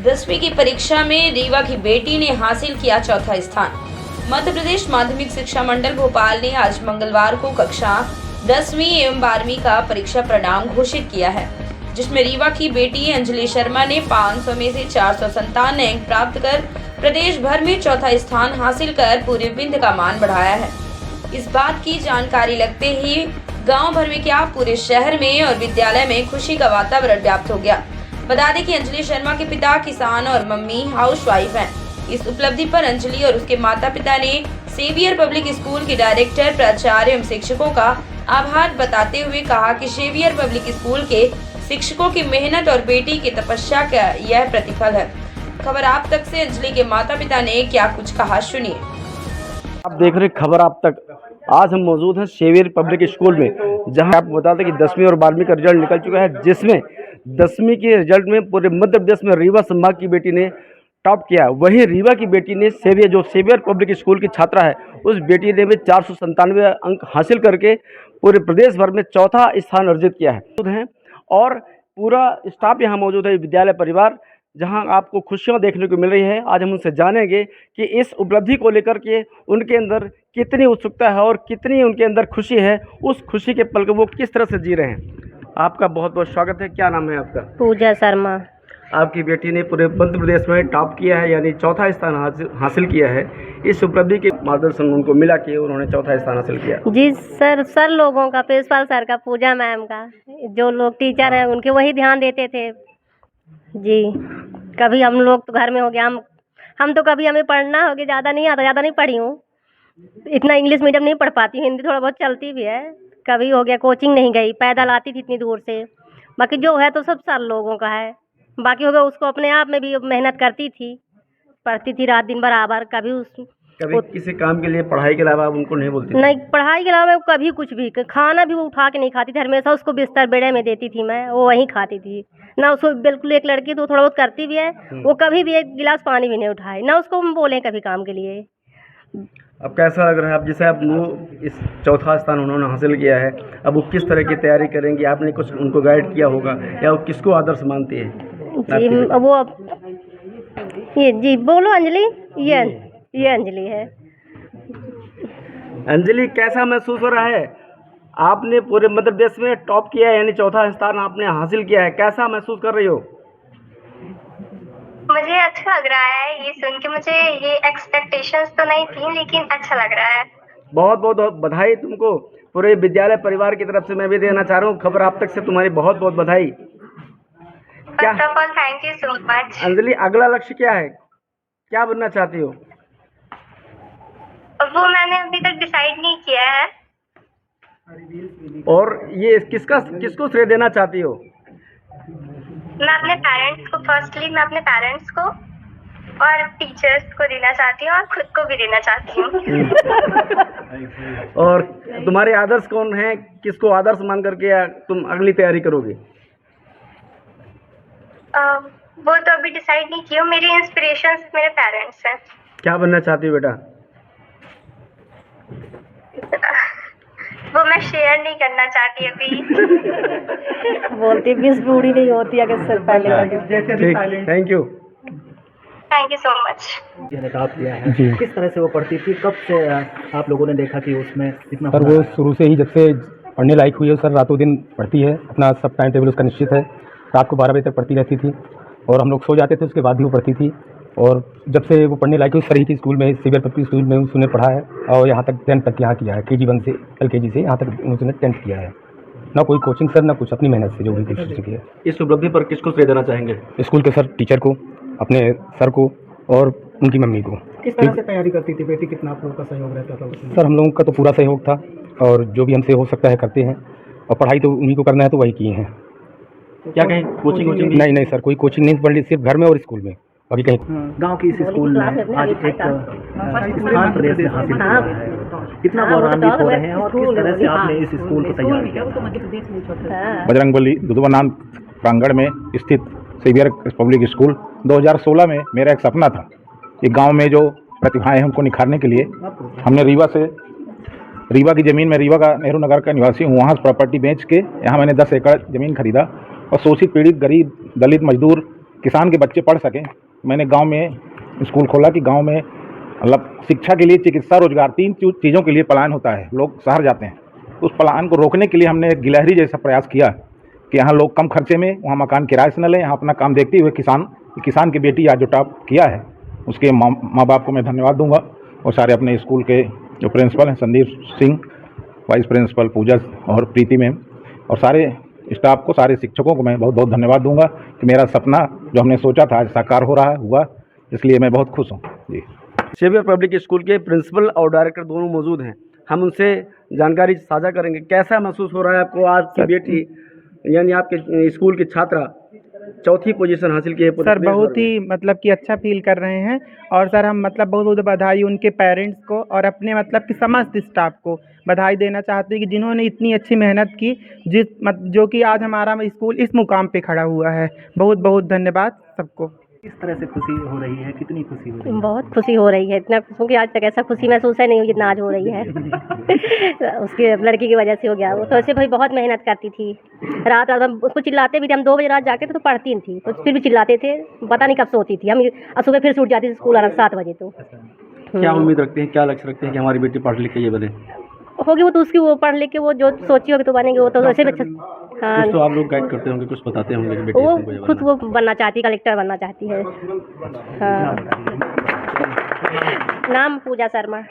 10वीं की परीक्षा में रीवा की बेटी ने हासिल किया चौथा स्थान। मध्य प्रदेश माध्यमिक शिक्षा मंडल भोपाल ने आज मंगलवार को कक्षा 10वीं एवं 12वीं का परीक्षा परिणाम घोषित किया है, जिसमें रीवा की बेटी अंजलि शर्मा ने 500 में से 457 अंक प्राप्त कर प्रदेश भर में चौथा स्थान हासिल कर पूरे विंध्य का मान बढ़ाया है। इस बात की जानकारी लगते ही गांव भर में क्या पूरे शहर में और विद्यालय में खुशी का वातावरण व्याप्त हो गया। बता दें कि अंजलि शर्मा के पिता किसान और मम्मी हाउसवाइफ हैं। इस उपलब्धि पर अंजलि और उसके माता पिता ने सेवियर पब्लिक स्कूल के डायरेक्टर, प्राचार्य एवं शिक्षकों का आभार बताते हुए कहा कि सेवियर पब्लिक स्कूल के शिक्षकों की मेहनत और बेटी की तपस्या का यह प्रतिफल है। खबर आप तक से अंजलि के माता पिता ने क्या कुछ कहा, सुनिए। आप देख रहे खबर आप तक। आज हम मौजूद हैं सेवियर पब्लिक स्कूल में, जहां आप बता दें कि 10वीं और 12वीं का रिजल्ट निकल चुका है, जिसमें 10वीं के रिजल्ट में पूरे मध्य प्रदेश में रीवा संभाग की बेटी ने टॉप किया। वहीं रीवा की बेटी ने सेवियर पब्लिक स्कूल की छात्रा है, उस बेटी ने भी 497 अंक हासिल करके पूरे प्रदेश भर में चौथा स्थान अर्जित किया है। और पूरा स्टाफ यहाँ मौजूद है, विद्यालय परिवार, जहां आपको खुशियां देखने को मिल रही है। आज हम उनसे जानेंगे कि इस उपलब्धि को लेकर के उनके अंदर कितनी उत्सुकता है और कितनी उनके अंदर खुशी है। उस खुशी के पल को वो किस तरह से जी रहे हैं। आपका बहुत बहुत स्वागत है। क्या नाम है आपका? पूजा शर्मा। आपकी बेटी ने पूरे मध्य प्रदेश में टॉप किया है, यानी चौथा स्थान हासिल किया है। इस उपलब्धि के मार्गदर्शन उनको मिला कि उन्होंने चौथा स्थान हासिल किया। जी सर लोगों का, प्रिंसिपल सर का, पूजा मैम का, जो लोग टीचर हैं उनके वही ध्यान देते थे जी। कभी हम लोग तो घर में हो गया, हम तो कभी हमें पढ़ना हो गया, ज़्यादा नहीं आता, ज़्यादा नहीं पढ़ी हूँ, इतना इंग्लिश मीडियम नहीं पढ़ पाती, हिंदी थोड़ा बहुत चलती भी है। कभी हो गया कोचिंग नहीं गई, पैदल आती थी इतनी दूर से। बाकी जो है तो सब सर लोगों का है। बाकी हो गया उसको अपने आप में भी मेहनत करती थी, पढ़ती थी रात दिन बराबर। कभी किसी काम के लिए पढ़ाई के अलावा उनको नहीं बोलती थी? नहीं, पढ़ाई के अलावा कभी कुछ भी, खाना भी वो उठा के नहीं खाती थी। हमेशा उसको बिस्तर बेड़े में देती थी मैं, वो वहीं खाती थी ना। उसको बिल्कुल, एक लड़की तो थोड़ा बहुत करती भी है, वो कभी भी एक गिलास पानी भी नहीं उठाए ना, उसको हम बोले कभी काम के लिए। अब कैसा लग रहा है? अब जैसे अब वो इस चौथा स्थान उन्होंने हासिल किया है, अब वो किस तरह की तैयारी करेंगी? आपने कुछ उनको गाइड किया होगा, या वो किसको आदर्श मानती है? जी वो ये जी बोलो अंजलि, ये अंजलि है। अंजलि, कैसा महसूस हो रहा है? आपने पूरे मध्य प्रदेश में टॉप किया है, यानी चौथा स्थान आपने हासिल किया है। कैसा महसूस कर रही हो? मुझे अच्छा लग रहा है ये सुन के। मुझे ये एक्सपेक्टेशंस तो नहीं थी, लेकिन अच्छा लग रहा है। बहुत बहुत बधाई तुमको। पूरे विद्यालय परिवार की तरफ से मैं भी देना चाह रहा हूँ खबर आप तक से, तुम्हारी बहुत बहुत बधाई। First of all thank you so much. Anjali, अगला लक्ष्य क्या है? क्या बनना चाहती हो? वो मैंने अभी तक डिसाइड नहीं किया है। और ये किसको श्रेय देना चाहती हो? मैं अपने पेरेंट्स को, फर्स्टली मैं अपने पेरेंट्स को और टीचर्स को देना चाहती हूँ, और खुद को भी देना चाहती हूँ। और तुम्हारे आदर्श कौन है? किसको आदर्श मान करके तुम अगली तैयारी करोगे? वो तो अभी डिसाइड नहीं किया। मेरी इंस्पिरेशंस मेरे पेरेंट्स हैं। क्या बनना चाहती हो बेटा? वो मैं शेयर नहीं करना चाहती अभी। बोलती बीस बूढ़ी नहीं होती अगर सर पहले। Thank you. Thank you so much. Top किया है जी। किस तरह से वो पढ़ती थी? कब से आप लोगों ने देखा कि उसमें इतना? सर वो शुरू से ही, जब से पढ़ने लायक हुई है सर, रातों दिन पढ़ती है। अपना सब टाइम टेबल उसका निश्चित है। रात को 12 बजे तक पढ़ती रहती थी और हम लोग सो जाते थे, उसके बाद भी वो पढ़ती थी। और जब से वो पढ़ने लायक हुई, सर ही की स्कूल में, सेवियर पब्लिक स्कूल में उसने पढ़ा है और यहाँ तक 10th तक यहाँ किया है। KG 1 से LKG से यहाँ तक उसने 10th किया है। ना कोई कोचिंग सर, ना कुछ, अपनी मेहनत से जो भी कोशिश की है। इस उपलब्धि पर किसको श्रेय देना चाहेंगे? स्कूल के सर, टीचर को, अपने सर को और उनकी मम्मी को। किस तरह से तैयारी करती थी बेटी? कितना आप लोगों का सहयोग रहता था उसमें? सर हम लोगों का तो पूरा सहयोग था, और जो भी हमसे हो सकता है करते हैं, और पढ़ाई तो उन्हीं को करना है तो वही किए हैं। क्या कहीं कोचिंग? नहीं सर, कोई कोचिंग नहीं पढ़ ली, सिर्फ घर में और स्कूल में, बाकी कहीं। गांव की इस स्कूल में आज एक स्थान प्रदेश में हासिल किया है, कितना गौरवान्वित हो रहे हैं, और किस तरह से आपने इस स्कूल को तैयार किया? बजरंगबली दुधवा नाम प्रांगण में स्थित सेवियर पब्लिक स्कूल 2016 में मेरा एक सपना था कि गांव में जो प्रतिभाएं हैं उनको निखारने के लिए हमने रीवा की ज़मीन में, रीवा का नेहरू नगर का निवासी हूँ, वहाँ प्रॉपर्टी बेच के यहाँ मैंने 10 एकड़ ज़मीन खरीदा और शोषित, पीड़ित, गरीब, दलित, मजदूर किसान के बच्चे पढ़ सकें। मैंने गांव में स्कूल खोला कि गांव में मतलब शिक्षा के लिए, चिकित्सा, रोजगार, 3 चीज़ों के लिए पलायन होता है, लोग शहर जाते हैं। उस पलायन को रोकने के लिए हमने एक गिलहरी जैसा प्रयास किया कि यहाँ लोग कम खर्चे में वहाँ मकान किराए से न लें, यहाँ अपना काम देखते हुए किसान की बेटी आज जो टॉप किया है उसके माँ बाप को मैं धन्यवाद दूंगा, और सारे अपने स्कूल के जो प्रिंसिपल हैं, संदीप सिंह, वाइस प्रिंसिपल पूजा और प्रीति मैम, और सारे स्टाफ को, सारे शिक्षकों को मैं बहुत बहुत धन्यवाद दूंगा कि मेरा सपना जो हमने सोचा था आज साकार हो रहा हुआ, इसलिए मैं बहुत खुश हूँ जी। शेवियर पब्लिक स्कूल के प्रिंसिपल और डायरेक्टर दोनों मौजूद हैं, हम उनसे जानकारी साझा करेंगे। कैसा महसूस हो रहा है आपको, आपकी बेटी यानी आपके स्कूल की छात्रा 4थी पोजीशन हासिल की है? सर बहुत ही मतलब कि अच्छा फील कर रहे हैं, और सर हम मतलब बहुत बहुत बधाई उनके पेरेंट्स को और अपने मतलब कि समस्त स्टाफ को बधाई देना चाहते हैं कि जिन्होंने इतनी अच्छी मेहनत की, जो कि आज हमारा स्कूल इस मुकाम पे खड़ा हुआ है। बहुत बहुत धन्यवाद सबको। किस तरह से खुशी हो रही है, कितनी खुशी हो रही है? बहुत खुशी हो रही है, इतना खुश हूँ कि आज तक ऐसा खुशी महसूस है नहीं हुई जितना आज हो रही है। उसके लड़की की वजह से हो गया। वो तो ऐसे भाई बहुत मेहनत करती थी, रात रात हम उसको चिल्लाते भी थे। हम 2 बजे रात जागते थे तो पढ़ती नहीं थी, तो फिर भी चिल्लाते थे, पता नहीं कब सोती थी हम। सुबह फिर से उठ जाती थी स्कूल आना 7 बजे। तो क्या उम्मीद रखते हैं, क्या लक्ष्य रखते हैं कि हमारी बेटी पढ़ लिख के ये बने? होगी वो तो उसकी, वो पढ़ लिख के वो जो सोची होगी तो बनेगी। वो तो वैसे भी अच्छा, हाँ, कुछ तो आप लोग गाइड करते होंगे, कुछ बताते होंगे कि बेटी वो तुमको ये खुद बनना वो बनना चाहती, कलेक्टर बनना चाहती है। हाँ, नाम पूजा शर्मा।